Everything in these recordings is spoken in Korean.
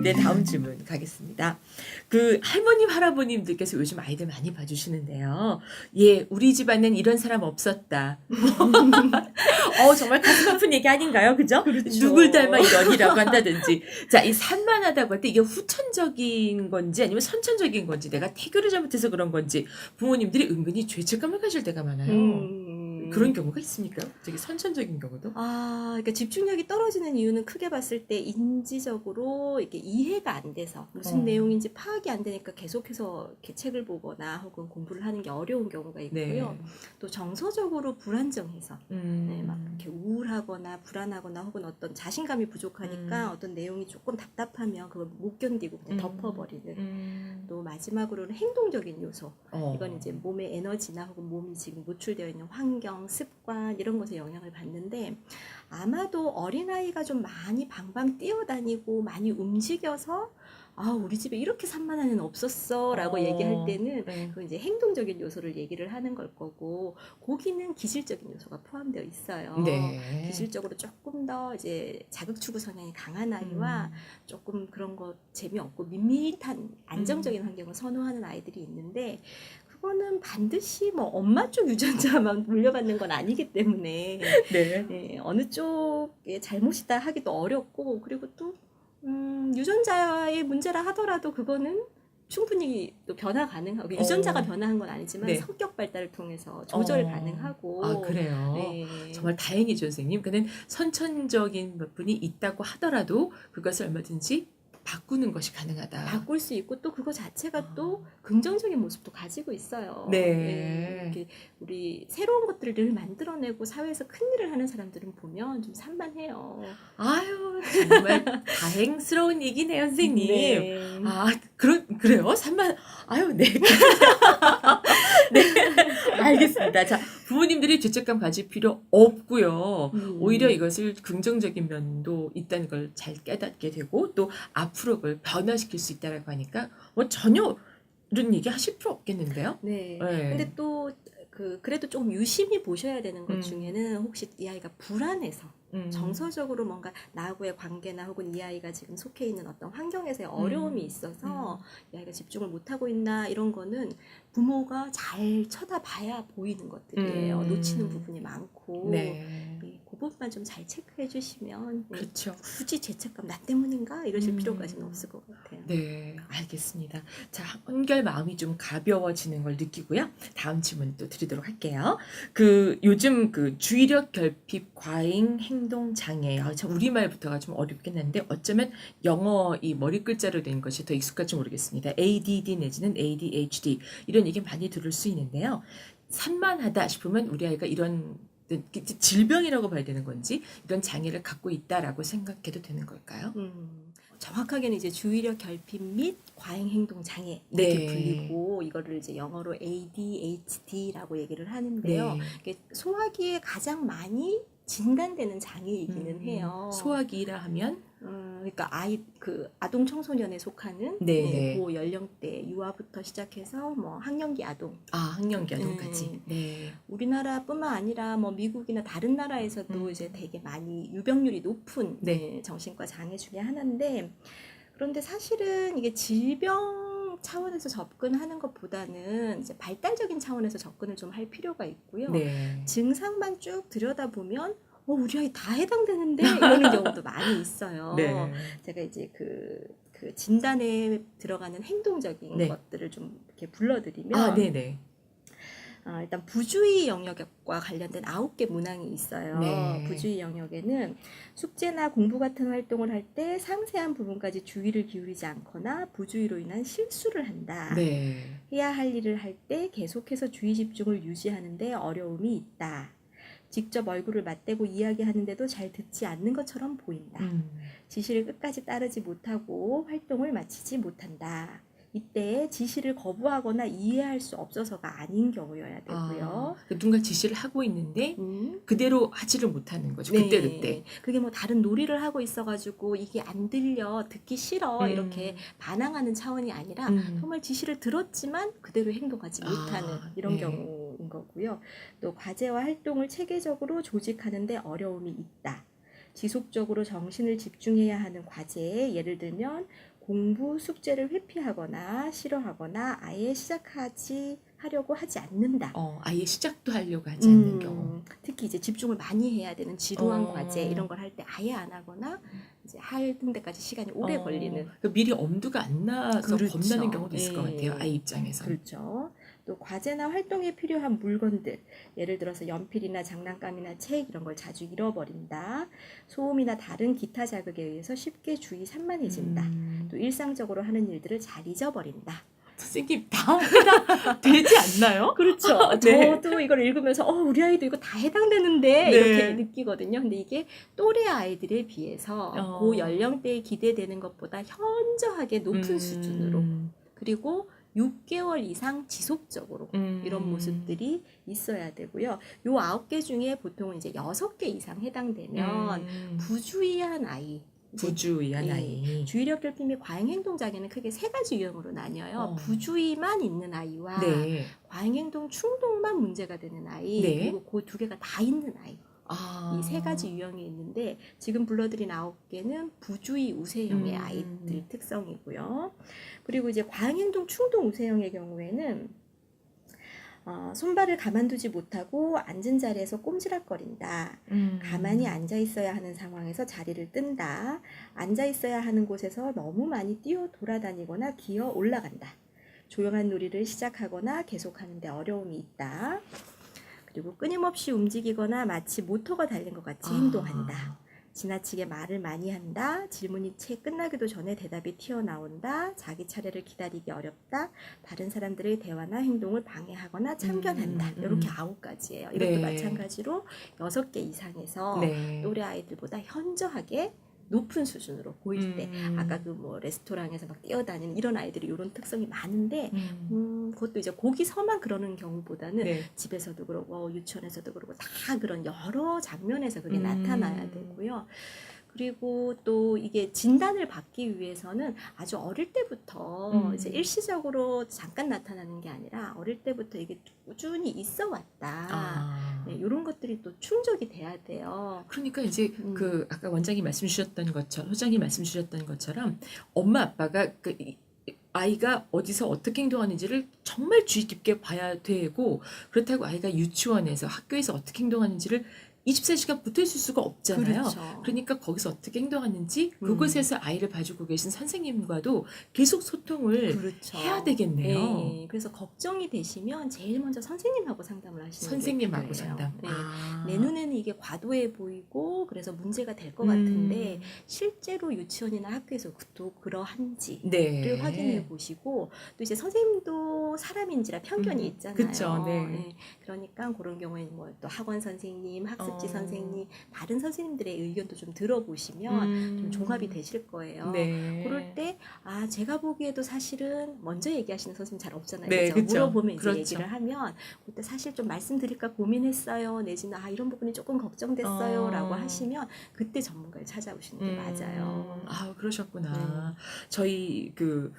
네, 다음 질문 가겠습니다. 그 할머님, 할아버님들께서 요즘 아이들 많이 봐주시는데요. 예, 우리 집안엔 이런 사람 없었다. 정말 가슴 아픈 얘기 아닌가요? 그죠? 그렇죠. 누굴 닮아 이러니라고 한다든지. 자, 이 산만하다고 할 때 이게 후천적인 건지 아니면 선천적인 건지 내가 태교를 잘못해서 그런 건지 부모님들이 은근히 죄책감을 가질 때가 많아요. 그런 경우가 있습니까? 되게 선천적인 경우도? 그러니까 집중력이 떨어지는 이유는 크게 봤을 때 인지적으로 이렇게 이해가 안 돼서 무슨 내용인지 파악이 안 되니까 계속해서 이렇게 책을 보거나 혹은 공부를 하는 게 어려운 경우가 있고요. 네. 또 정서적으로 불안정해서 네, 막 이렇게 우울하거나 불안하거나 혹은 어떤 자신감이 부족하니까 어떤 내용이 조금 답답하면 그걸 못 견디고 그냥 덮어버리는. 또 마지막으로는 행동적인 요소. 이건 이제 몸의 에너지나 혹은 몸이 지금 노출되어 있는 환경, 습관 이런 것에 영향을 받는데 아마도 어린아이가 좀 많이 방방 뛰어다니고 많이 움직여서 우리 집에 이렇게 산만한 애는 없었어 라고 얘기할 때는 네. 그 이제 행동적인 요소를 얘기를 하는 걸 거고 거기는 기질적인 요소가 포함되어 있어요. 네. 기질적으로 조금 더 이제 자극추구 성향이 강한 아이와 조금 그런 거 재미없고 밋밋한 안정적인 환경을 선호하는 아이들이 있는데 그거는 반드시 뭐 엄마 쪽 유전자만 물려받는 건 아니기 때문에 네. 네, 어느 쪽의 잘못이다 하기도 어렵고 그리고 또 유전자의 문제라 하더라도 그거는 충분히 또 변화 가능하고 유전자가 변화한 건 아니지만 네. 성격 발달을 통해서 조절 가능하고 그래요. 네. 정말 다행이죠, 선생님. 그는 선천적인 부분이 있다고 하더라도 그것을 얼마든지 바꾸는 것이 가능하다. 바꿀 수 있고 또 그거 자체가 또 긍정적인 모습도 가지고 있어요. 네. 이렇게 우리 새로운 것들을 늘 만들어내고 사회에서 큰 일을 하는 사람들은 보면 좀 산만해요. 아유, 정말 다행스러운 얘기네요, 선생님. 네. 그래요? 아유, 네. 네. 알겠습니다. 자, 부모님들이 죄책감 가질 필요 없고요. 오히려 이것을 긍정적인 면도 있다는 걸 잘 깨닫게 되고 또 앞으로 그걸 변화시킬 수 있다라고 하니까 전혀 이런 얘기 하실 필요 없겠는데요? 네. 네. 근데 또 그래도 조금 유심히 보셔야 되는 것 중에는 혹시 이 아이가 불안해서 정서적으로 뭔가 나하고의 관계나 혹은 이 아이가 지금 속해 있는 어떤 환경에서의 어려움이 있어서 이 아이가 집중을 못하고 있나 이런 거는 부모가 잘 쳐다봐야 보이는 것들이에요. 놓치는 부분이 많고 네. 그 부분만 좀 잘 체크해 주시면 그렇죠. 굳이 죄책감 나 때문인가 이러실 필요까지는 없을 것 같아요. 네, 알겠습니다. 자, 한결 마음이 좀 가벼워지는 걸 느끼고요. 다음 질문 또 드리도록 할게요. 요즘 주의력 결핍 과잉 행동 장애, 참 우리말부터가 좀 어렵긴 한데 어쩌면 영어 이 머리 글자로 된 것이 더 익숙할지 모르겠습니다. ADD 내지는 ADHD 이런 얘기 많이 들을 수 있는데요. 산만하다 싶으면 우리 아이가 이런 질병이라고 봐야 되는 건지 이런 장애를 갖고 있다라고 생각해도 되는 걸까요? 정확하게는 이제 주의력 결핍 및 과잉 행동 장애 이렇게 네. 불리고 이거를 이제 영어로 ADHD라고 얘기를 하는데요. 이게 소화기에 가장 많이 진단되는 장애이기는 해요. 소화기라 하면 그러니까 아동 청소년에 속하는 네. 그 연령대 유아부터 시작해서 뭐 학령기 아동. 학령기 아동까지. 네. 우리나라뿐만 아니라 뭐 미국이나 다른 나라에서도 이제 되게 많이 유병률이 높은 정신과 장애 중에 하나인데 그런데 사실은 이게 질병 차원에서 접근하는 것보다는 이제 발달적인 차원에서 접근을 좀 할 필요가 있고요. 증상만 쭉 들여다보면 우리 아이 다 해당되는데 이러는 경우도 많이 있어요. 네. 제가 이제 그 진단에 들어가는 행동적인 것들을 좀 이렇게 불러드리면 네네. 일단 부주의 영역과 관련된 9개 문항이 있어요. 부주의 영역에는 숙제나 공부 같은 활동을 할 때 상세한 부분까지 주의를 기울이지 않거나 부주의로 인한 실수를 한다. 해야 할 일을 할 때 계속해서 주의 집중을 유지하는 데 어려움이 있다. 직접 얼굴을 맞대고 이야기하는데도 잘 듣지 않는 것처럼 보인다. 지시를 끝까지 따르지 못하고 활동을 마치지 못한다. 이때 지시를 거부하거나 이해할 수 없어서가 아닌 경우여야 되고요. 누군가 지시를 하고 있는데 그대로 하지를 못하는 거죠. 그때. 그게 뭐 다른 놀이를 하고 있어가지고 이게 안 들려, 듣기 싫어 이렇게 반항하는 차원이 아니라 정말 지시를 들었지만 그대로 행동하지 못하는 이런 경우인 거고요. 또 과제와 활동을 체계적으로 조직하는 데 어려움이 있다. 지속적으로 정신을 집중해야 하는 과제에 예를 들면 공부, 숙제를 회피하거나 싫어하거나 아예 하려고 하지 않는다. 아예 시작도 하려고 하지 않는 경우. 특히 이제 집중을 많이 해야 되는 지루한 어. 과제 이런 걸 할 때 아예 안 하거나 이제 할 때까지 시간이 오래 걸리는. 그러니까 미리 엄두가 안 나서 그렇죠. 겁나는 경우도 있을 것 예. 같아요. 아이 입장에서. 그렇죠. 또 과제나 활동에 필요한 물건들, 예를 들어서 연필이나 장난감이나 책 이런 걸 자주 잃어버린다. 소음이나 다른 기타 자극에 의해서 쉽게 주의 산만해진다. 또 일상적으로 하는 일들을 잘 잊어버린다. 선생님 다 해당 되지 않나요? 그렇죠. 네. 저도 이걸 읽으면서 우리 아이도 이거 다 해당되는데 네. 이렇게 느끼거든요. 근데 이게 또래 아이들에 비해서 어. 그 연령대에 기대되는 것보다 현저하게 높은 수준으로, 그리고 6개월 이상 지속적으로 이런 모습들이 있어야 되고요. 요 9개 중에 보통은 이제 6개 이상 해당되면 부주의한 아이. 부주의한 예. 아이. 주의력 결핍 및 과잉 행동 장애는 크게 세 가지 유형으로 나뉘어요. 부주의만 있는 아이와 네. 과잉 행동 충동만 문제가 되는 아이, 네. 그리고 그 두 개가 다 있는 아이. 아. 이 세 가지 유형이 있는데 지금 불러드린 9개는 부주의 우세형의 아이들 특성이고요. 그리고 이제 과잉 행동 충동 우세형의 경우에는 손발을 가만두지 못하고 앉은 자리에서 꼼지락거린다. 가만히 앉아 있어야 하는 상황에서 자리를 뜬다. 앉아 있어야 하는 곳에서 너무 많이 뛰어 돌아다니거나 기어 올라간다. 조용한 놀이를 시작하거나 계속하는데 어려움이 있다. 그리고 끊임없이 움직이거나 마치 모터가 달린 것 같이 행동한다. 지나치게 말을 많이 한다. 질문이 채 끝나기도 전에 대답이 튀어나온다. 자기 차례를 기다리기 어렵다. 다른 사람들의 대화나 행동을 방해하거나 참견한다. 이렇게 9가지예요. 이것도 네. 마찬가지로 6개 이상에서 네. 또래 아이들보다 현저하게 높은 수준으로 보일 때, 아까 그 뭐 레스토랑에서 막 뛰어다니는 이런 아이들이 이런 특성이 많은데, 그것도 이제 거기서만 그러는 경우보다는 네. 집에서도 그러고 유치원에서도 그러고 다 그런 여러 장면에서 그게 나타나야 되고요. 그리고 또 이게 진단을 받기 위해서는 아주 어릴 때부터 이제 일시적으로 잠깐 나타나는 게 아니라 어릴 때부터 이게 꾸준히 있어 왔다. 네, 이런 것들이 또 충족이 돼야 돼요. 그러니까 이제 그 아까 원장이 말씀 주셨던 것처럼, 소장이 말씀 주셨던 것처럼 엄마 아빠가 그 아이가 어디서 어떻게 행동하는지를 정말 주의 깊게 봐야 되고, 그렇다고 아이가 유치원에서 학교에서 어떻게 행동하는지를 24시간 붙어 있을 수가 없잖아요. 그렇죠. 그러니까 거기서 어떻게 행동하는지 그곳에서 아이를 봐주고 계신 선생님과도 계속 소통을 그렇죠. 해야 되겠네요. 네, 그래서 걱정이 되시면 제일 먼저 선생님하고 상담을 하시는 선생님하고 게 필요해요. 상담. 네. 내 눈에는 이게 과도해 보이고 그래서 문제가 될 것 같은데 실제로 유치원이나 학교에서 또 그러한지를 네. 확인해 보시고, 또 이제 선생님도 사람인지라 편견이 있잖아요. 그쵸, 네. 그러니까 그런 경우에는 뭐 또 학원 선생님, 학습지 선생님, 다른 선생님들의 의견도 좀 들어보시면 좀 종합이 되실 거예요. 네. 그럴 때 제가 보기에도 사실은 먼저 얘기하시는 선생님 잘 없잖아요. 네, 그렇죠? 그쵸. 물어보면 이제 그렇죠. 얘기를 하면 그때 사실 좀 말씀드릴까 고민했어요. 내지는 이런 부분이 조금 걱정됐어요. 라고 하시면 그때 전문가를 찾아오시는 게 맞아요. 그러셨구나. 저희 그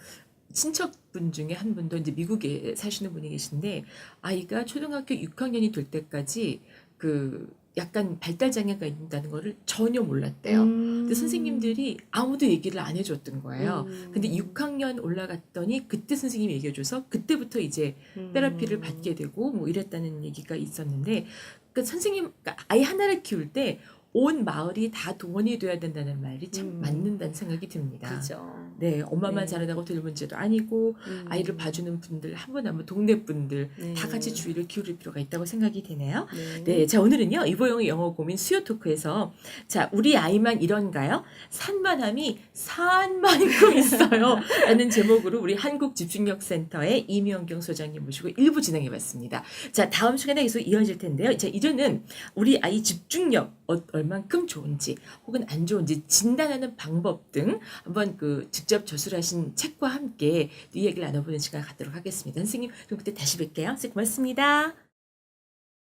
친척분 중에 한 분도 이제 미국에 사시는 분이 계신데, 아이가 초등학교 6학년이 될 때까지 그 약간 발달 장애가 있다는 거를 전혀 몰랐대요. 근데 선생님들이 아무도 얘기를 안 해줬던 거예요. 근데 6학년 올라갔더니 그때 선생님이 얘기해줘서 그때부터 이제 테라피를 받게 되고 뭐 이랬다는 얘기가 있었는데, 그 선생님, 그러니까 아이 하나를 키울 때 온 마을이 다 동원이 돼야 된다는 말이 참 맞는다는 생각이 듭니다. 그죠. 네, 엄마만 네. 잘한다고 될 문제도 아니고 아이를 봐주는 분들 한 분 한 분 동네 분들 네. 다 같이 주의를 기울일 필요가 있다고 생각이 되네요. 네. 네, 자 오늘은요 이보영의 영어 고민 수요 토크에서 자 우리 아이만 이런가요? 산만함이 산만큼 있어요. 라는 제목으로 우리 한국집중력센터의 이명경 소장님 모시고 1부 진행해봤습니다. 자 다음 시간에 계속 이어질 텐데요. 자 이제는 우리 아이 집중력 얼만큼 좋은지 혹은 안 좋은지 진단하는 방법 등 한번 그 직접 저술하신 책과 함께 이 얘기를 나눠보는 시간 갖도록 하겠습니다. 선생님 그럼 그때 다시 뵐게요. 선생님 고맙습니다.